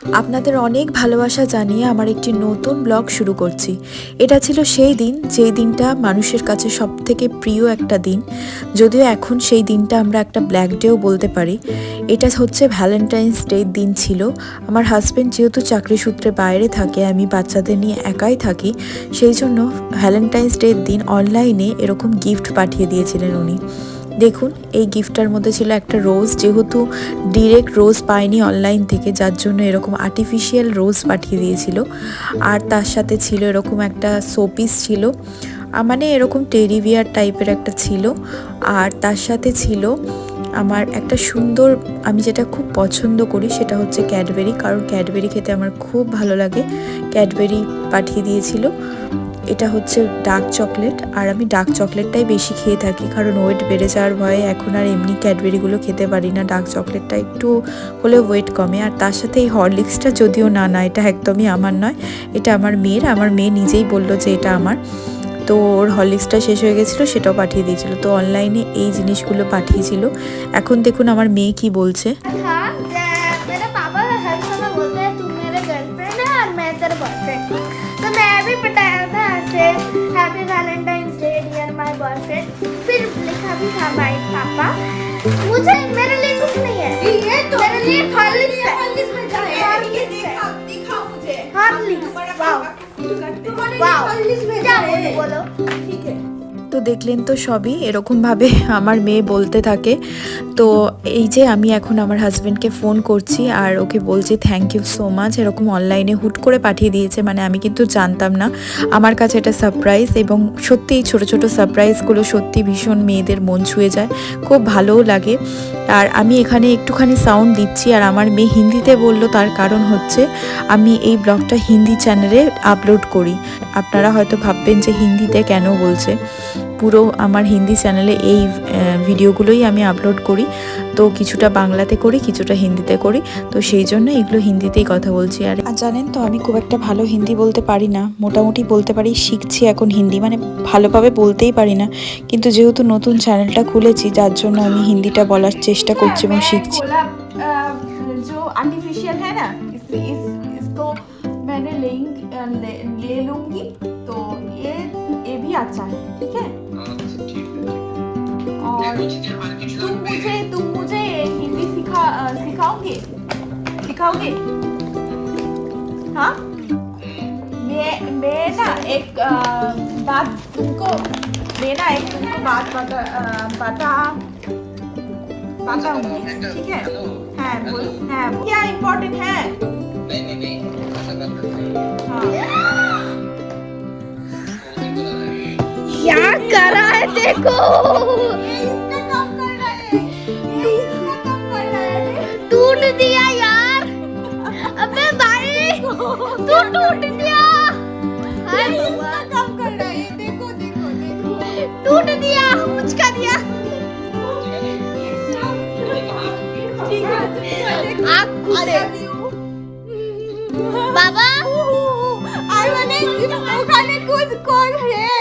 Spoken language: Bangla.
আপনাদের অনেক ভালোবাসা জানিয়ে আমার একটি নতুন ব্লগ শুরু করছি। এটা ছিল সেই দিন যেই দিনটা মানুষের কাছে সবথেকে প্রিয় একটা দিন, যদিও এখন সেই দিনটা আমরা একটা ব্ল্যাক ডেও বলতে পারি। এটা হচ্ছে ভ্যালেন্টাইন্স ডে দিন ছিল। আমার হাজব্যান্ড যেহেতু চাকরি সূত্রে বাইরে থাকে, আমি বাচ্চাদের নিয়ে একাই থাকি, সেই জন্য ভ্যালেন্টাইন্স ডের দিন অনলাইনে এরকম গিফট পাঠিয়ে দিয়েছিলেন উনি। দেখুন, এই গিফটটার মধ্যে ছিল একটা রোজ, যেহেতু ডিরেক্ট রোজ পাইনি অনলাইন থেকে, যার জন্য এরকম আর্টিফিশিয়াল রোজ পাঠিয়ে দিয়েছিল। আর তার সাথে ছিল এরকম একটা শোপিস ছিল, মানে এরকম টেডি বিয়ার টাইপের একটা ছিল। আর তার সাথে ছিল আমার একটা সুন্দর, আমি যেটা খুব পছন্দ করি সেটা হচ্ছে ক্যাডবেরি, কারণ ক্যাডবেরি খেতে আমার খুব ভালো লাগে। ক্যাডবেরি পাঠিয়ে দিয়েছিল। এটা হচ্ছে ডার্ক চকলেট, আর আমি ডার্ক চকলেটটাই বেশি খেয়ে থাকি, কারণ ওয়েট বেড়ে যাওয়ার ভয়ে এখন আর এমনি ক্যাডবেরিগুলো খেতে পারি না। ডার্ক চকলেটটা একটু হলেও ওয়েট কমে। আর তার সাথে এই হরলিক্সটা, যদিও না এটা একদমই আমার নয়, এটা আমার মেয়ের। আমার মেয়ে নিজেই বলল যে এটা আমার। তো ওর হরলিক্সটা শেষ হয়ে গেছিলো, সেটাও পাঠিয়ে দিয়েছিল। তো অনলাইনে এই জিনিসগুলো পাঠিয়েছিল। এখন দেখুন আমার মেয়ে কি বলছে। Happy Valentine's day dear my boyfriend. फिर लिखा भी था माय पापा। मुझे मेरे लिए कुछ नहीं है, ये तो मेरे लिए हॉर्लिक्स है। हॉर्लिक्स में जाए ये दिखा मुझे हॉर्लिक्स। वाओ वाओ, क्या बोलो ठीक है। তো দেখলেন তো, সবই এরকমভাবে আমার মেয়ে বলতে থাকে। তো এই যে আমি এখন আমার হাজব্যান্ডকে ফোন করছি আর ওকে বলছি থ্যাংক ইউ সো মাচ, এরকম অনলাইনে হুট করে পাঠিয়ে দিয়েছে, মানে আমি কিন্তু জানতাম না। আমার কাছে এটা সারপ্রাইজ, এবং সত্যি এই ছোটো ছোটো সারপ্রাইজগুলো সত্যি ভীষণ মেয়েদের মন ছুঁয়ে যায়, খুব ভালোও লাগে। আর আমি এখানে একটুখানি সাউন্ড দিচ্ছি, আর আমার মেয়ে হিন্দিতে বলল, তার কারণ হচ্ছে আমি এই ব্লগটা হিন্দি চ্যানেলে আপলোড করি। আপনারা হয়তো ভাববেন যে হিন্দিতে কেন বলছে, পুরো আমার হিন্দি চ্যানেলে এই ভিডিওগুলোই আমি আপলোড করি। তো কিছুটা বাংলাতে করি, কিছুটা হিন্দিতে করি, তো সেই জন্য এগুলো হিন্দিতেই কথা বলছি। আর জানেন তো, আমি খুব একটা ভালো হিন্দি বলতে পারি না, মোটামুটি বলতে পারি, শিখছি এখন হিন্দি, মানে ভালোভাবে বলতেই পারি না। কিন্তু যেহেতু নতুন চ্যানেলটা খুলেছি, যার জন্য আমি হিন্দিটা বলার চেষ্টা করছি এবং শিখছি। जो आर्टिफिशियल है ना, इसको मैंने ले लूंगी, तो ये भी अच्छा है, ठीक है। और तुम मुझे हिंदी सिखाओगे? हाँ, मैं ना एक बात तुमको बात बताऊंगी, ठीक है। हाँ बोलो, हाँ क्या इम्पोर्टेंट है? नहीं हाँ। क्या कर रहा है देखो, टूट दिया यार। अबे भाई तू टूट दिया। हाय भगवान, काम कर रहा है, देखो टूट दिया, मुझका दिया। बाबा ওখানে কौन है?